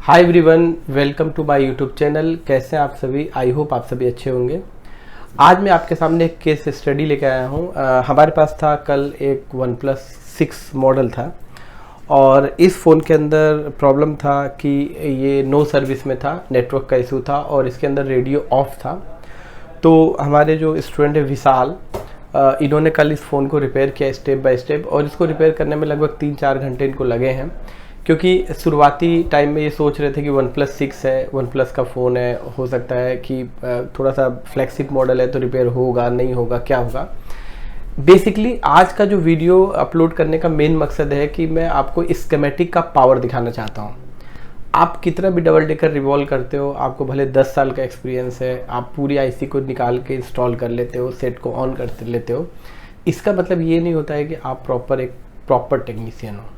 Hi everyone, welcome to my YouTube channel. कैसे हैं आप सभी? आई होप आप सभी अच्छे होंगे। आज मैं आपके सामने एक केस स्टडी लेके आया हूँ। हमारे पास था कल एक OnePlus 6 मॉडल था और इस फ़ोन के अंदर प्रॉब्लम था कि ये नो सर्विस में था, नेटवर्क का इशू था और इसके अंदर रेडियो ऑफ था। तो हमारे जो स्टूडेंट है विशाल, इन्होंने कल इस फ़ोन को रिपेयर किया स्टेप बाय स्टेप और इसको रिपेयर करने में लगभग 3-4 घंटे इनको लगे हैं, क्योंकि शुरुआती टाइम में ये सोच रहे थे कि OnePlus 6 है, OnePlus का फ़ोन है, हो सकता है कि थोड़ा सा फ्लैगशिप मॉडल है तो रिपेयर होगा नहीं होगा क्या होगा। बेसिकली आज का जो वीडियो अपलोड करने का मेन मकसद है कि मैं आपको स्कीमेटिक का पावर दिखाना चाहता हूँ। आप कितना भी डबल डेकर रिवॉल्व करते हो, आपको भले 10 साल का एक्सपीरियंस है, आप पूरी आईसी को निकाल के इंस्टॉल कर लेते हो, सेट को ऑन कर लेते हो, इसका मतलब ये नहीं होता है कि आप एक प्रॉपर टेक्नीशियन हो।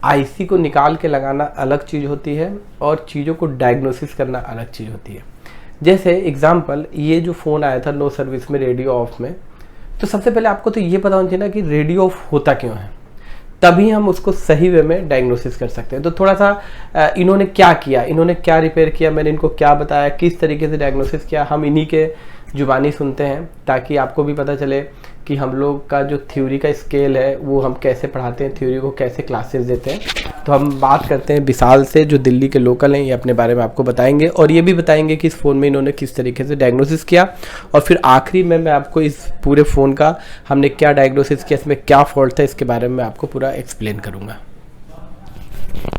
आईसी को निकाल के लगाना अलग चीज़ होती है और चीज़ों को डायग्नोसिस करना अलग चीज़ होती है। जैसे एग्जांपल, ये जो फ़ोन आया था नो सर्विस में, रेडियो ऑफ में, तो सबसे पहले आपको तो ये पता होना चाहिए ना कि रेडियो ऑफ होता क्यों है, तभी हम उसको सही वे में डायग्नोसिस कर सकते हैं। तो थोड़ा सा इन्होंने क्या किया, इन्होंने क्या रिपेयर किया, मैंने इनको क्या बताया, किस तरीके से डायग्नोसिस किया, हम इन्हीं के जुबानी सुनते हैं ताकि आपको भी पता चले कि हम लोग का जो थ्योरी का स्केल है वो हम कैसे पढ़ाते हैं, थ्योरी को कैसे क्लासेस देते हैं। तो हम बात करते हैं विशाल से, जो दिल्ली के लोकल हैं। ये अपने बारे में आपको बताएंगे और ये भी बताएंगे कि इस फ़ोन में इन्होंने किस तरीके से डायग्नोसिस किया और फिर आखिरी में मैं आपको इस पूरे फ़ोन का हमने क्या डायग्नोसिस किया, इसमें क्या फॉल्ट था, इसके बारे में मैं आपको पूरा एक्सप्लेन करूँगा।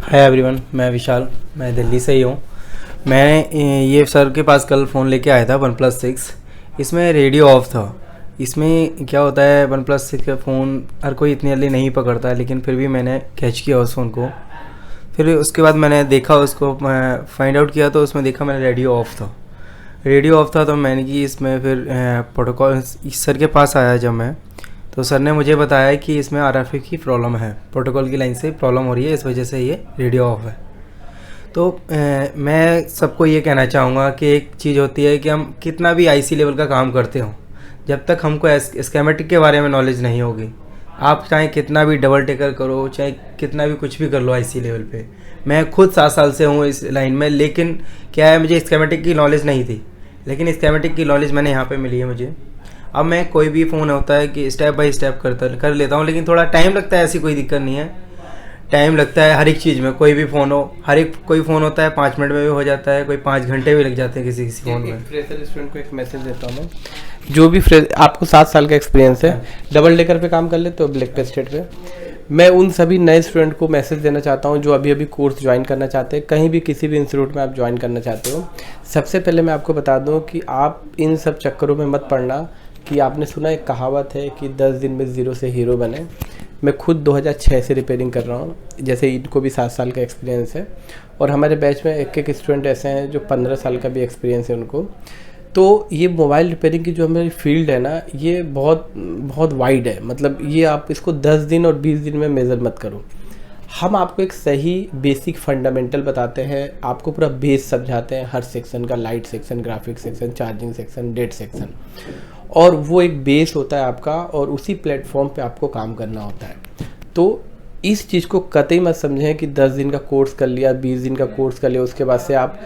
हाय एवरीवन, मैं विशाल, मैं दिल्ली से ही हूँ। मैं ये सर के पास कल फ़ोन लेके आया था OnePlus 6। इसमें रेडियो ऑफ था। इसमें क्या होता है, OnePlus 6 का फ़ोन हर कोई इतनी जल्दी नहीं पकड़ता है, लेकिन फिर भी मैंने कैच किया उस फ़ोन को। फिर उसके बाद मैंने देखा, उसको फाइंड आउट किया तो उसमें देखा मैंने रेडियो ऑफ था। तो मैंने कि इसमें फिर प्रोटोकॉल सर के पास आया जब मैं, तो सर ने मुझे बताया कि इसमें RFA की प्रॉब्लम है, प्रोटोकॉल की लाइन से प्रॉब्लम हो रही है, इस वजह से ये रेडियो ऑफ है। तो मैं सबको ये कहना चाहूँगा कि एक चीज़ होती है कि हम कितना भी आईसी लेवल का काम करते हो, जब तक हमको स्कीमेटिक के बारे में नॉलेज नहीं होगी, आप चाहे कितना भी डबल टेकर करो, चाहे कितना भी कुछ भी कर लो आईसी लेवल पे। मैं खुद 7 साल से हूँ इस लाइन में, लेकिन क्या है, मुझे स्कीमेटिक की नॉलेज नहीं थी, लेकिन स्कीमेटिक की नॉलेज मैंने यहाँ पे मिली है मुझे। अब मैं कोई भी फ़ोन होता है कि स्टेप बाय स्टेप कर लेता हूँ, लेकिन थोड़ा टाइम लगता है, ऐसी कोई दिक्कत नहीं है। टाइम लगता है हर एक चीज़ में, कोई भी फ़ोन हो, कोई फ़ोन होता है 5 मिनट में भी हो जाता है, कोई 5 घंटे भी लग जाते हैं किसी फ़ोन में। फ्रेशर स्टूडेंट को एक मैसेज देता हूँ मैं, जो भी आपको 7 साल का एक्सपीरियंस है, डबल डेकर पे काम कर लेते हो, ब्लैक पे स्टेट पे, मैं उन सभी नए स्टूडेंट को मैसेज देना चाहता हूँ जो अभी अभी कोर्स ज्वाइन करना चाहते हैं, कहीं भी किसी भी इंस्टीट्यूट में आप ज्वाइन करना चाहते हो। सबसे पहले मैं आपको बता दूँ कि आप इन सब चक्करों में मत पड़ना कि आपने सुना एक कहावत है कि 10 दिन में ज़ीरो से हीरो बने। मैं खुद 2006 से रिपेयरिंग कर रहा हूँ, जैसे इनको भी 7 साल का एक्सपीरियंस है और हमारे बैच में एक स्टूडेंट ऐसे हैं जो 15 साल का भी एक्सपीरियंस है उनको। तो ये मोबाइल रिपेयरिंग की जो हमारी फील्ड है ना, ये बहुत बहुत वाइड है। मतलब ये आप इसको 10 दिन और 20 दिन में मेज़र मत करो। हम आपको एक सही बेसिक फंडामेंटल बताते हैं, आपको पूरा बेस समझाते हैं हर सेक्शन का, light section, graphic section, charging section, date section, और वो एक बेस होता है आपका और उसी प्लेटफॉर्म पे आपको काम करना होता है। तो इस चीज़ को कतई मत समझें कि 10 दिन का कोर्स कर लिया, 20 दिन का कोर्स कर लिया, उसके बाद से आप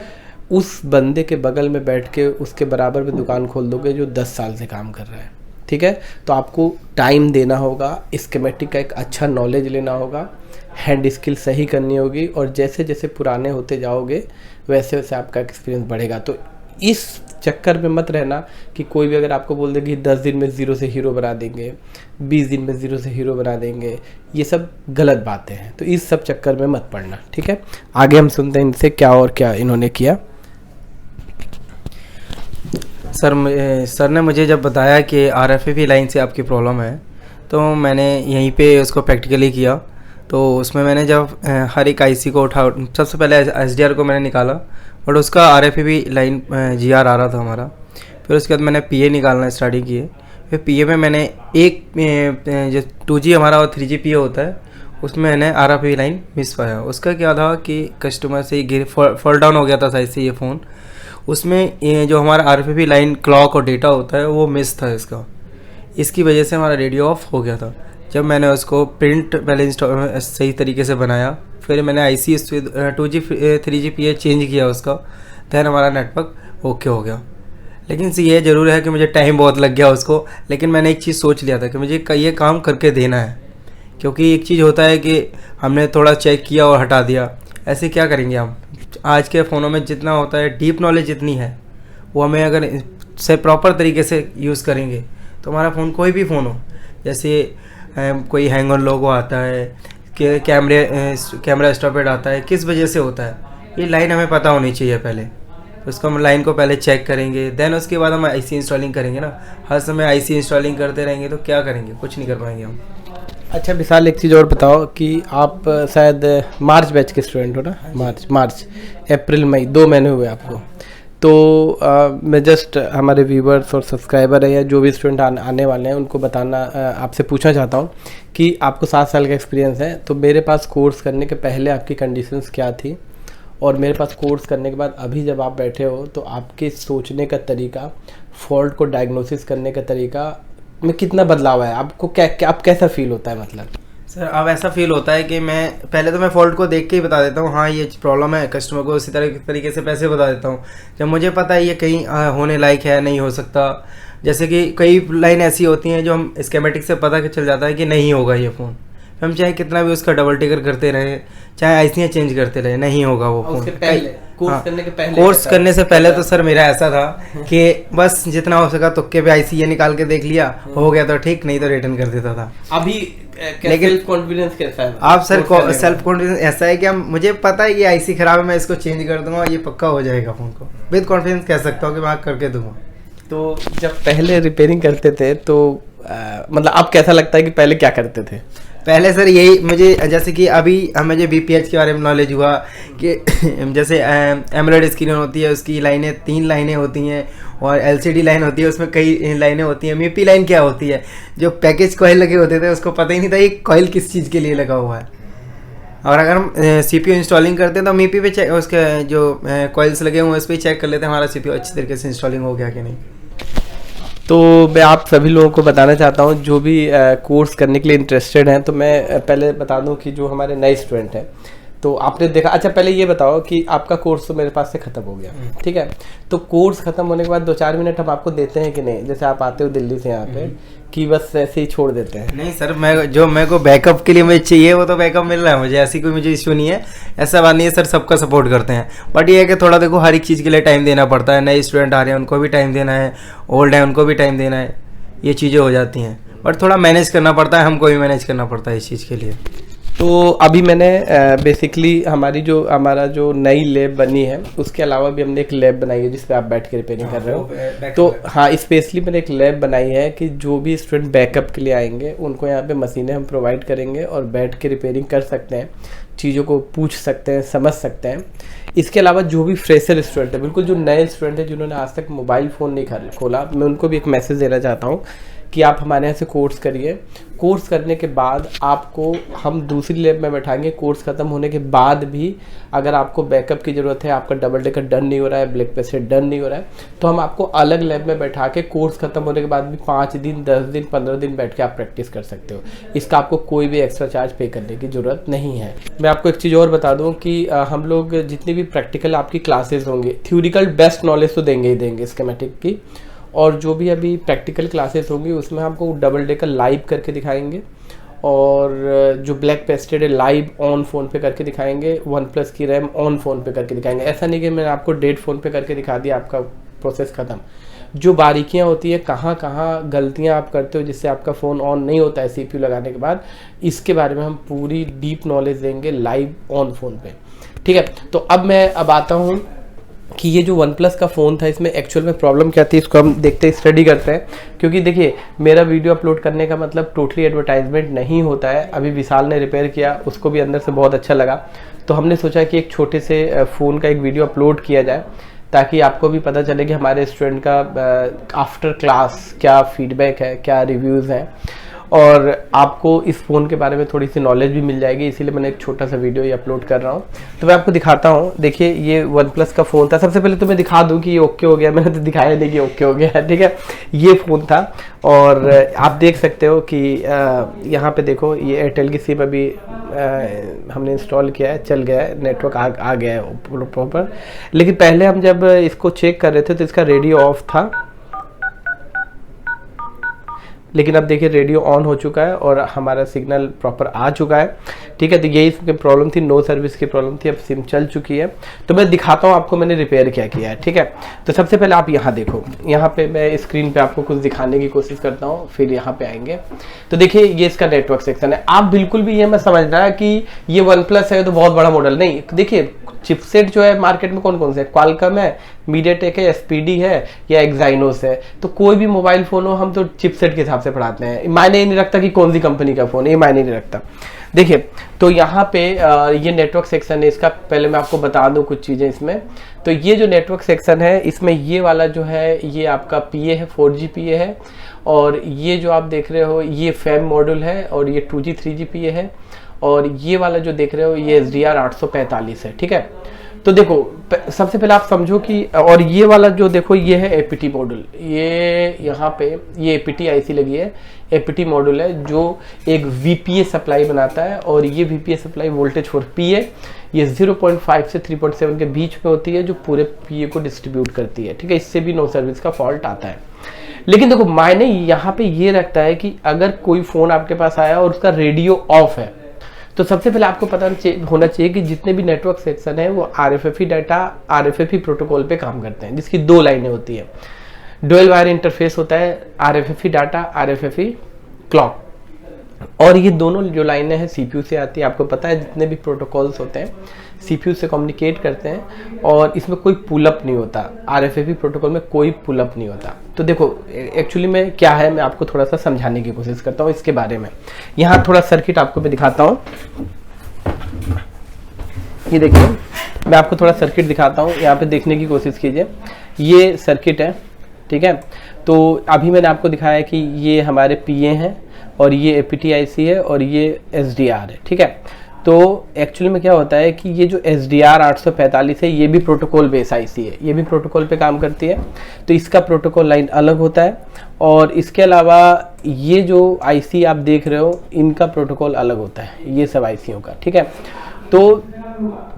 उस बंदे के बगल में बैठ के उसके बराबर में दुकान खोल दोगे जो 10 साल से काम कर रहा है। ठीक है, तो आपको टाइम देना होगा, स्कीमेटिक का एक अच्छा नॉलेज लेना होगा, हैंड स्किल सही करनी होगी और जैसे जैसे पुराने होते जाओगे वैसे वैसे आपका एक्सपीरियंस बढ़ेगा। तो इस चक्कर में मत रहना कि कोई भी अगर आपको बोल दे कि 10 दिन में ज़ीरो से हीरो बना देंगे, 20 दिन में ज़ीरो से हीरो बना देंगे, ये सब गलत बातें हैं। तो इस सब चक्कर में मत पड़ना। ठीक है, आगे हम सुनते हैं इनसे क्या और क्या इन्होंने किया। सर ने मुझे जब बताया कि RFA लाइन से आपकी प्रॉब्लम है, तो मैंने यहीं पे उसको प्रैक्टिकली किया। तो उसमें मैंने जब हर एक आईसी को सबसे पहले SDR को मैंने निकाला, बट उसका RFA लाइन GR आ रहा था हमारा। फिर उसके बाद मैंने PA निकालना स्टार्टिंग किए। फिर PA में मैंने एक जो 2G हमारा और 3G PA होता है, उसमें मैंने RFA लाइन मिस पाया। उसका क्या था कि कस्टमर से फॉल डाउन हो गया था साइज से ये फ़ोन। उसमें ये जो हमारा RFA लाइन क्लॉक और डेटा होता है वो मिस था इसकी वजह से हमारा रेडियो ऑफ हो गया था। जब मैंने उसको प्रिंट पहले सही तरीके से बनाया, फिर मैंने IC 2G 3GPA चेंज किया उसका, दैन हमारा नेटवर्क ओके हो गया। लेकिन ये ज़रूर है कि मुझे टाइम बहुत लग गया उसको, लेकिन मैंने एक चीज़ सोच लिया था कि मुझे ये काम करके देना है, क्योंकि एक चीज़ होता है कि हमने थोड़ा चेक किया और हटा दिया, ऐसे क्या करेंगे हम। आज के फ़ोनों में जितना होता है, डीप नॉलेज जितनी है, वो हमें अगर से प्रॉपर तरीके से यूज़ करेंगे तो हमारा फ़ोन कोई भी फ़ोन हो, जैसे कोई हैंग ऑन लोगो आता है कि कैमरा स्टॉपेड आता है, किस वजह से होता है, ये लाइन हमें पता होनी चाहिए पहले। उसको हम लाइन को पहले चेक करेंगे, देन उसके बाद हम IC इंस्टॉलिंग करेंगे ना। हर समय IC इंस्टॉलिंग करते रहेंगे तो क्या करेंगे, कुछ नहीं कर पाएंगे हम। अच्छा विशाल, एक चीज़ और बताओ कि आप शायद मार्च बैच के स्टूडेंट हो ना? मार्च अप्रैल मई 2 महीने हुए आपको। तो मैं जस्ट हमारे व्यूवर्स और सब्सक्राइबर है या जो भी स्टूडेंट आने वाले हैं उनको बताना आपसे पूछना चाहता हूँ कि आपको 7 साल का एक्सपीरियंस है, तो मेरे पास कोर्स करने के पहले आपकी कंडीशंस क्या थी, और मेरे पास कोर्स करने के बाद अभी जब आप बैठे हो तो आपके सोचने का तरीका, फॉल्ट को डायग्नोसिस करने का तरीका में कितना बदलाव है? आपको क्या आप कैसा फील होता है? मतलब सर अब ऐसा फील होता है कि मैं पहले तो मैं फॉल्ट को देख के ही बता देता हूँ, हाँ ये प्रॉब्लम है, कस्टमर को उसी तरीके से पैसे बता देता हूँ। जब मुझे पता है ये कहीं होने लायक है, नहीं हो सकता, जैसे कि कई लाइन ऐसी होती हैं जो हम स्कीमेटिक से पता चल जाता है कि नहीं होगा ये फ़ोन, हम चाहे कितना भी उसका डबल टिकर करते रहे, चाहे IC चेंज करते रहे, नहीं होगा वो फ़ोन। कोर्स करने से पहले तो सर मेरा ऐसा था कि बस जितना हो सका तुक्के पे IC ये निकाल के देख लिया, हो गया तो ठीक, नहीं तो रिटर्न कर देता था। अभी लेकिन कॉन्फिडेंस कैसा है आप सर? सेल्फ कॉन्फिडेंस ऐसा है कि मुझे पता है ये IC खराब है, मैं इसको चेंज कर दूंगा, ये पक्का हो जाएगा फ़ोन को, विद कॉन्फिडेंस कह सकता हूँ कि मैं करके दूंगा। तो जब पहले रिपेयरिंग करते थे तो मतलब आप कैसा लगता है कि पहले क्या करते थे? पहले सर यही मुझे, जैसे कि अभी मुझे BPH के बारे में नॉलेज हुआ कि जैसे एमोलेड स्क्रीन होती है, उसकी लाइनें 3 लाइनें होती हैं, और LCD लाइन होती है, उसमें कई लाइनें होती हैं। MIPI लाइन क्या होती है? जो पैकेज कॉइल लगे होते थे उसको पता ही नहीं था ये कॉइल किस चीज़ के लिए लगा हुआ है। और अगर हम CPU इंस्टॉलिंग करते हैं तो MIPI पे चेक, उसके जो कॉइल्स लगे हुए हैं उस पर चेक कर लेते हैं हमारा CPU अच्छी तरीके से इंस्टॉलिंग हो गया कि नहीं। तो मैं आप सभी लोगों को बताना चाहता हूँ जो भी कोर्स करने के लिए इंटरेस्टेड हैं, तो मैं पहले बता दूँ कि जो हमारे नए स्टूडेंट हैं, तो आपने देखा, अच्छा पहले ये बताओ कि आपका कोर्स तो मेरे पास से ख़त्म हो गया, ठीक है, तो कोर्स ख़त्म होने के बाद 2-4 मिनट हम आपको देते हैं कि नहीं? जैसे आप आते हो दिल्ली से यहाँ पे, कि बस ऐसे ही छोड़ देते हैं? नहीं सर, मेरे को बैकअप के लिए मुझे चाहिए वो तो बैकअप मिल रहा है मुझे, ऐसी कोई मुझे इशू नहीं है, ऐसा बात नहीं है सर, सबका सपोर्ट करते हैं। बट ये है कि थोड़ा देखो हर एक चीज़ के लिए टाइम देना पड़ता है, नए स्टूडेंट आ रहे हैं उनको भी टाइम देना है, ओल्ड है उनको भी टाइम देना है, ये चीज़ें हो जाती हैं, बट थोड़ा मैनेज करना पड़ता है, हमको भी मैनेज करना पड़ता है इस चीज़ के लिए। तो अभी मैंने बेसिकली हमारा जो नई लैब बनी है उसके अलावा भी हमने एक लैब बनाई है जिस पे आप बैठ के रिपेयरिंग कर रहे हो। तो हाँ, स्पेशली मैंने एक लैब बनाई है कि जो भी स्टूडेंट बैकअप के लिए आएंगे उनको यहाँ पे मशीनें हम प्रोवाइड करेंगे और बैठ के रिपेयरिंग कर सकते हैं, चीज़ों को पूछ सकते हैं, समझ सकते हैं। इसके अलावा जो भी फ्रेशर स्टूडेंट है, बिल्कुल जो नए स्टूडेंट है जिन्होंने आज तक मोबाइल फ़ोन नहीं खोला, मैं उनको भी एक मैसेज देना चाहता हूँ कि आप हमारे यहाँ से कोर्स करिए। कोर्स करने के बाद आपको हम दूसरी लैब में बैठाएंगे। कोर्स ख़त्म होने के बाद भी अगर आपको बैकअप की ज़रूरत है, आपका डबल डेकर डन नहीं हो रहा है, ब्लैक पेसेट डन नहीं हो रहा है, तो हम आपको अलग लैब में बैठा के कोर्स ख़त्म होने के बाद भी 5 दिन, 10 दिन, 15 दिन बैठ के आप प्रैक्टिस कर सकते हो। इसका आपको कोई भी एक्स्ट्रा चार्ज पे करने की ज़रूरत नहीं है। मैं आपको एक चीज़ और बता दूँ कि हम लोग जितनी भी प्रैक्टिकल आपकी क्लासेज होंगे, थ्योरिकल बेस्ट नॉलेज तो देंगे ही देंगे स्कीमेटिक की, और जो भी अभी प्रैक्टिकल क्लासेस होंगी उसमें हमको डबल डेकर लाइव करके दिखाएंगे, और जो ब्लैक पेस्टेड है लाइव ऑन फ़ोन पे करके दिखाएंगे, OnePlus की रैम ऑन फ़ोन पे करके दिखाएंगे। ऐसा नहीं कि मैंने आपको डेड फ़ोन पे करके दिखा दिया, आपका प्रोसेस ख़त्म। जो बारीकियां होती है, कहाँ कहाँ गलतियां आप करते हो जिससे आपका फ़ोन ऑन नहीं होता है CPU लगाने के बाद, इसके बारे में हम पूरी डीप नॉलेज देंगे लाइव ऑन फ़ोन पे, ठीक है। तो अब मैं आता हूँ कि ये जो OnePlus का फ़ोन था इसमें एक्चुअल में प्रॉब्लम क्या थी, इसको हम देखते हैं, स्टडी करते हैं। क्योंकि देखिए, मेरा वीडियो अपलोड करने का मतलब टोटली एडवर्टाइजमेंट नहीं होता है। अभी विशाल ने रिपेयर किया, उसको भी अंदर से बहुत अच्छा लगा, तो हमने सोचा कि एक छोटे से फ़ोन का एक वीडियो अपलोड किया जाए ताकि आपको भी पता चले कि हमारे स्टूडेंट का आफ्टर क्लास क्या फीडबैक है, क्या रिव्यूज़ हैं। और आपको इस फ़ोन के बारे में थोड़ी सी नॉलेज भी मिल जाएगी, इसीलिए मैंने एक छोटा सा वीडियो ये अपलोड कर रहा हूँ। तो मैं आपको दिखाता हूँ। देखिए ये वन प्लस का फ़ोन था। सबसे पहले तो मैं दिखा दूँ कि ये ओके हो गया, मैंने तो दिखाया नहीं कि ओके हो गया है, ठीक है। ये फ़ोन था और आप देख सकते हो कि यहाँ पे देखो ये एयरटेल की सिम अभी हमने इंस्टॉल किया है, चल गया है, नेटवर्क आ गया है प्रॉपर। लेकिन पहले हम जब इसको चेक कर रहे थे तो इसका रेडियो ऑफ था, लेकिन अब देखिए रेडियो ऑन हो चुका है और हमारा सिग्नल प्रॉपर आ चुका है, ठीक है। तो यही इसकी प्रॉब्लम थी, नो सर्विस की प्रॉब्लम थी। अब सिम चल चुकी है। तो मैं दिखाता हूँ आपको मैंने रिपेयर क्या किया है, ठीक है। तो सबसे पहले आप यहाँ देखो, यहाँ पे मैं स्क्रीन पे आपको कुछ दिखाने की कोशिश करता हूँ, फिर यहाँ पे आएंगे। तो देखिए ये इसका नेटवर्क सेक्शन है। आप बिल्कुल भी ये मैं समझ रहा है कि ये वन प्लस है तो बहुत बड़ा मॉडल, नहीं। देखिए चिपसेट जो है मार्केट में कौन कौन से है, क्वालकॉम है, मीडियाटेक है, एसपीडी है या एक्साइनोस है। तो कोई भी मोबाइल फोन हो हम तो चिपसेट के हिसाब से पढ़ाते हैं, मायने ही नहीं रखता कि कौन सी कंपनी का फोन है, ये मायने नहीं रखता। देखिए तो यहाँ पे ये नेटवर्क सेक्शन है इसका। पहले मैं आपको बता दूं कुछ चीज़ें इसमें। तो ये जो नेटवर्क सेक्शन है इसमें ये वाला जो है ये आपका PA है, 4G PA है। और ये जो आप देख रहे हो ये फैम मॉड्यूल है और ये 2G 3G PA है। और ये वाला जो देख रहे हो ये SDR 845 है, ठीक है। तो देखो सबसे पहले आप समझो कि, और ये वाला जो देखो ये है APT मॉड्यूल, ये यहाँ पे ये APT IC लगी है, APT मॉड्यूल है जो एक VPA सप्लाई बनाता है। और ये VPA supply voltage for PA ये 0.5 से 3.7 के बीच में होती है, जो पूरे PA को डिस्ट्रीब्यूट करती है, ठीक है। इससे भी नो सर्विस का फॉल्ट आता है। लेकिन देखो मायने यहाँ पे ये रखता है कि अगर कोई फ़ोन आपके पास आया और उसका रेडियो ऑफ है तो सबसे पहले आपको पता होना चाहिए कि जितने भी नेटवर्क सेक्शन है वो RFFE डाटा RFFE प्रोटोकॉल पे काम करते हैं, जिसकी 2 लाइनें होती है। डुअल वायर इंटरफेस होता है, RFFE डाटा RFFE क्लॉक। और ये दोनों जो लाइनें हैं CPU से आती है। आपको पता है जितने भी प्रोटोकॉल्स होते हैं CPU से कम्युनिकेट करते हैं और इसमें कोई पुल अप नहीं होता। RFFE प्रोटोकॉल में कोई पुल अप नहीं होता। तो देखो एक्चुअली में क्या है, मैं आपको थोड़ा सा समझाने की कोशिश करता हूँ इसके बारे में। यहाँ थोड़ा सर्किट आपको मैं दिखाता हूँ। ये देखिए मैं आपको थोड़ा सर्किट दिखाता हूँ, यहाँ पे देखने की कोशिश कीजिए। ये सर्किट है, ठीक है। तो अभी मैंने आपको दिखाया कि ये हमारे PA हैं और ये APT IC है और ये SDR है, ठीक है। तो एक्चुअली में क्या होता है कि ये जो SDR 845 है ये भी प्रोटोकॉल बेस IC है, ये भी प्रोटोकॉल पे काम करती है। तो इसका प्रोटोकॉल लाइन अलग होता है और इसके अलावा ये जो IC आप देख रहे हो इनका प्रोटोकॉल अलग होता है, ये सब ICओं का, ठीक है। तो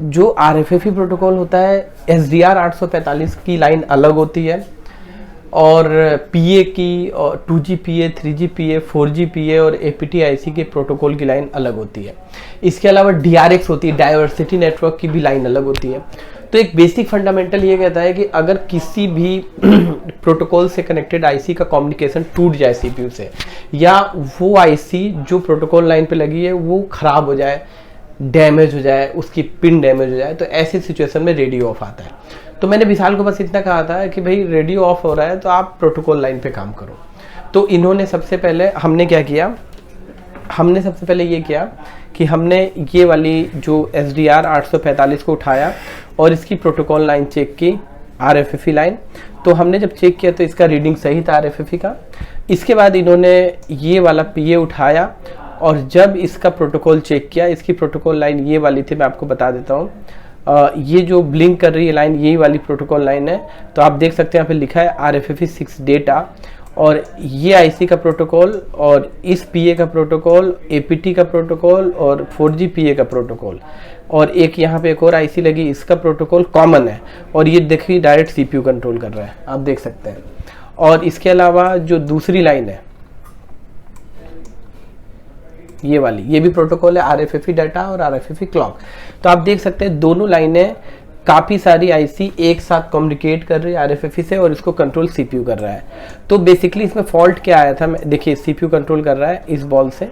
जो RFFE प्रोटोकॉल होता है SDR 845 की लाइन अलग होती है और PA की और 2G PA 3G PA 4G PA और APT IC के प्रोटोकॉल की लाइन अलग होती है। इसके अलावा DRX होती है, डाइवर्सिटी नेटवर्क की भी लाइन अलग होती है। तो एक बेसिक फंडामेंटल ये कहता है कि अगर किसी भी प्रोटोकॉल से कनेक्टेड IC का कम्युनिकेशन टूट जाए CPU से, या वो IC जो प्रोटोकॉल लाइन पे लगी है वो खराब हो जाए, डैमेज हो जाए, उसकी पिन डैमेज हो जाए, तो ऐसी सिचुएशन में रेडियो ऑफ आता है। तो मैंने विशाल को बस इतना कहा था कि भाई रेडियो ऑफ हो रहा है तो आप प्रोटोकॉल लाइन पे काम करो। तो इन्होंने सबसे पहले हमने क्या किया, हमने सबसे पहले ये किया कि हमने ये वाली जो SDR 845 को उठाया और इसकी प्रोटोकॉल लाइन चेक की, RFFE लाइन। तो हमने जब चेक किया तो इसका रीडिंग सही था RFFE का। इसके बाद इन्होंने ये वाला PA उठाया और जब इसका प्रोटोकॉल चेक किया, इसकी प्रोटोकॉल लाइन ये वाली थी, मैं आपको बता देता हूँ। ये जो ब्लिंक कर रही है लाइन यही वाली प्रोटोकॉल लाइन है। तो आप देख सकते हैं यहाँ पे लिखा है RFFE 6 डेटा और ये IC का प्रोटोकॉल और इस PA का प्रोटोकॉल, APT का प्रोटोकॉल और 4G PA का प्रोटोकॉल और एक यहाँ पे एक और IC लगी, इसका प्रोटोकॉल कॉमन है। और ये देखिए डायरेक्ट CPU कंट्रोल कर रहा है, आप देख सकते हैं। और इसके अलावा जो दूसरी लाइन है ये वाली, ये भी प्रोटोकॉल है RFFE डाटा और RFFE क्लॉक। तो आप देख सकते हैं दोनों लाइनें काफ़ी सारी IC एक साथ कम्युनिकेट कर रही है RFFE से और इसको कंट्रोल CPU कर रहा है। तो बेसिकली इसमें फॉल्ट क्या आया था, देखिए CPU कंट्रोल कर रहा है इस बॉल से,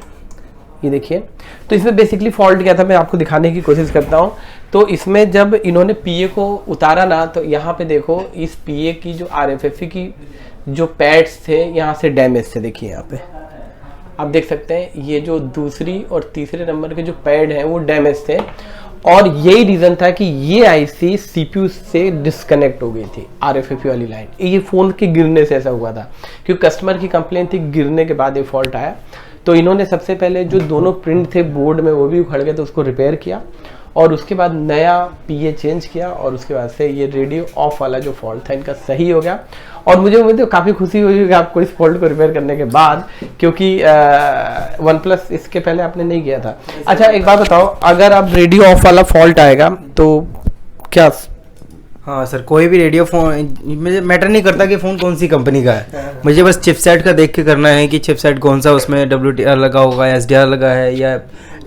ये देखिए। तो इसमें बेसिकली फॉल्ट क्या था मैं आपको दिखाने की कोशिश करता हूँ। तो इसमें जब इन्होंने PA को उतारा ना, तो यहाँ पे देखो इस PA की जो RFFE की जो पैड्स थे यहाँ से डैमेज थे, देखिए यहाँ पे आप देख सकते हैं ये जो दूसरी और तीसरे नंबर के जो पैड हैं वो डैमेज थे। और यही रीज़न था कि ये IC CPU से डिस्कनेक्ट हो गई थी, RFFE वाली लाइन। ये फ़ोन के गिरने से ऐसा हुआ था क्योंकि कस्टमर की कंप्लेन थी, गिरने के बाद ये फॉल्ट आया। तो इन्होंने सबसे पहले जो दोनों प्रिंट थे बोर्ड में वो भी उखड़ गए, तो उसको रिपेयर किया और उसके बाद नया पीए चेंज किया और उसके बाद से ये रेडियो ऑफ वाला जो फॉल्ट था इनका सही हो गया। और मुझे उम्मीद है काफ़ी खुशी हुई होगी आपको इस फॉल्ट को रिपेयर करने के बाद, क्योंकि वन प्लस इसके पहले आपने नहीं किया था। अच्छा एक बात बताओ, अगर अब रेडियो ऑफ वाला फॉल्ट आएगा तो क्या? हाँ सर, कोई भी रेडियो फ़ोन मुझे मैटर नहीं करता कि फ़ोन कौन सी कंपनी का है, मुझे बस चिपसेट का देख के करना है कि चिपसेट कौन सा उसमें WTR लगा होगा, SDR लगा है या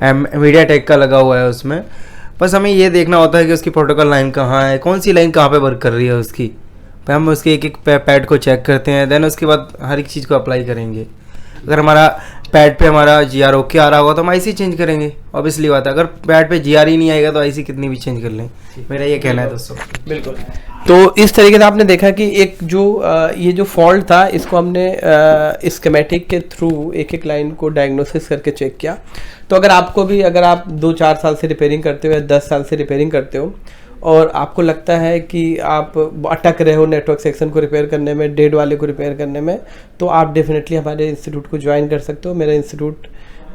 मीडियाटेक का लगा हुआ है उसमें। बस हमें ये देखना होता है कि उसकी प्रोटोकॉल लाइन कहाँ है, कौन सी लाइन कहाँ पे वर्क कर रही है उसकी। फिर हम उसके एक एक पैड को चेक करते हैं, देन उसके बाद हर एक चीज़ को अप्लाई करेंगे। अगर हमारा पैड पे हमारा GR ओके आ रहा होगा तो हम IC चेंज करेंगे, ऑब्वियसली बात है। अगर पैड पे GR ही नहीं आएगा तो IC कितनी भी चेंज कर लें, मेरा ये कहना है दोस्तों। बिल्कुल। तो इस तरीके से आपने देखा कि एक जो ये जो फॉल्ट था इसको हमने स्कीमेटिक के थ्रू एक एक लाइन को डायग्नोसिस करके चेक किया। तो अगर आपको भी, अगर आप 2-4 साल से रिपेयरिंग करते हो या 10 साल से रिपेयरिंग करते हो और आपको लगता है कि आप अटक रहे हो नेटवर्क सेक्शन को रिपेयर करने में, डेड वाले को रिपेयर करने में, तो आप डेफिनेटली हमारे इंस्टीट्यूट को ज्वाइन कर सकते हो। मेरा इंस्टीट्यूट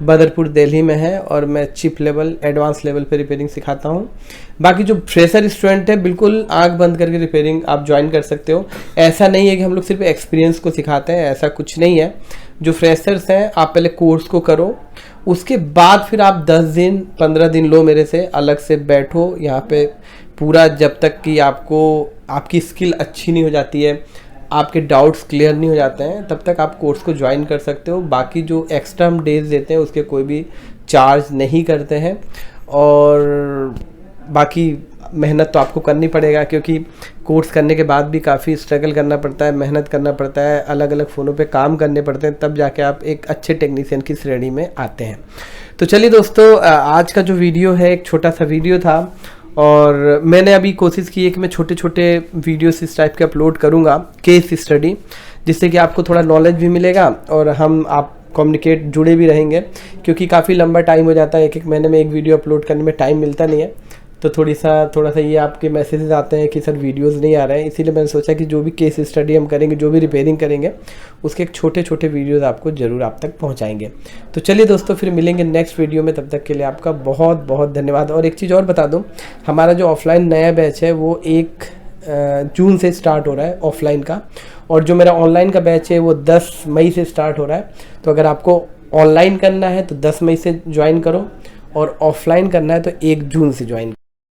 बदरपुर दिल्ली में है और मैं चिप लेवल, एडवांस लेवल पे रिपेयरिंग सिखाता हूँ। बाकी जो फ्रेशर स्टूडेंट है बिल्कुल आंख बंद करके रिपेयरिंग आप ज्वाइन कर सकते हो। ऐसा नहीं है कि हम लोग सिर्फ एक्सपीरियंस को सिखाते हैं, ऐसा कुछ नहीं है। जो फ्रेशर्स हैं आप पहले कोर्स को करो, उसके बाद फिर आप 10 दिन 15 दिन लो मेरे से, अलग से बैठो यहाँ पे पूरा, जब तक कि आपकी स्किल अच्छी नहीं हो जाती है, आपके डाउट्स क्लियर नहीं हो जाते हैं, तब तक आप कोर्स को ज्वाइन कर सकते हो। बाकी जो एक्स्ट्रा हम डेज देते हैं उसके कोई भी चार्ज नहीं करते हैं। और बाकी मेहनत तो आपको करनी पड़ेगा, क्योंकि कोर्स करने के बाद भी काफ़ी स्ट्रगल करना पड़ता है, मेहनत करना पड़ता है, अलग अलग फ़ोनों पे काम करने पड़ते हैं, तब जाके आप एक अच्छे टेक्नीशियन की श्रेणी में आते हैं। तो चलिए दोस्तों, आज का जो वीडियो है एक छोटा सा वीडियो था और मैंने अभी कोशिश की है कि मैं छोटे छोटे वीडियोस इस टाइप के अपलोड करूँगा, केस स्टडी, जिससे कि आपको थोड़ा नॉलेज भी मिलेगा और आप कम्युनिकेट जुड़े भी रहेंगे, क्योंकि काफ़ी लंबा टाइम हो जाता है, एक महीने में एक वीडियो अपलोड करने में टाइम मिलता नहीं है। तो थोड़ा सा ये आपके मैसेजेस आते हैं कि सर वीडियोस नहीं आ रहे हैं, इसीलिए मैंने सोचा कि जो भी केस स्टडी हम करेंगे, जो भी रिपेयरिंग करेंगे, उसके एक छोटे छोटे वीडियोस आपको ज़रूर आप तक पहुंचाएंगे। तो चलिए दोस्तों, फिर मिलेंगे नेक्स्ट वीडियो में, तब तक के लिए आपका बहुत बहुत धन्यवाद। और एक चीज़ और बता दूँ, हमारा जो ऑफलाइन नया बैच है वो 1 जून से स्टार्ट हो रहा है ऑफलाइन का, और जो मेरा ऑनलाइन का बैच है वो 10 मई से स्टार्ट हो रहा है। तो अगर आपको ऑनलाइन करना है तो 10 मई से ज्वाइन करो और ऑफलाइन करना है तो 1 जून से ज्वाइन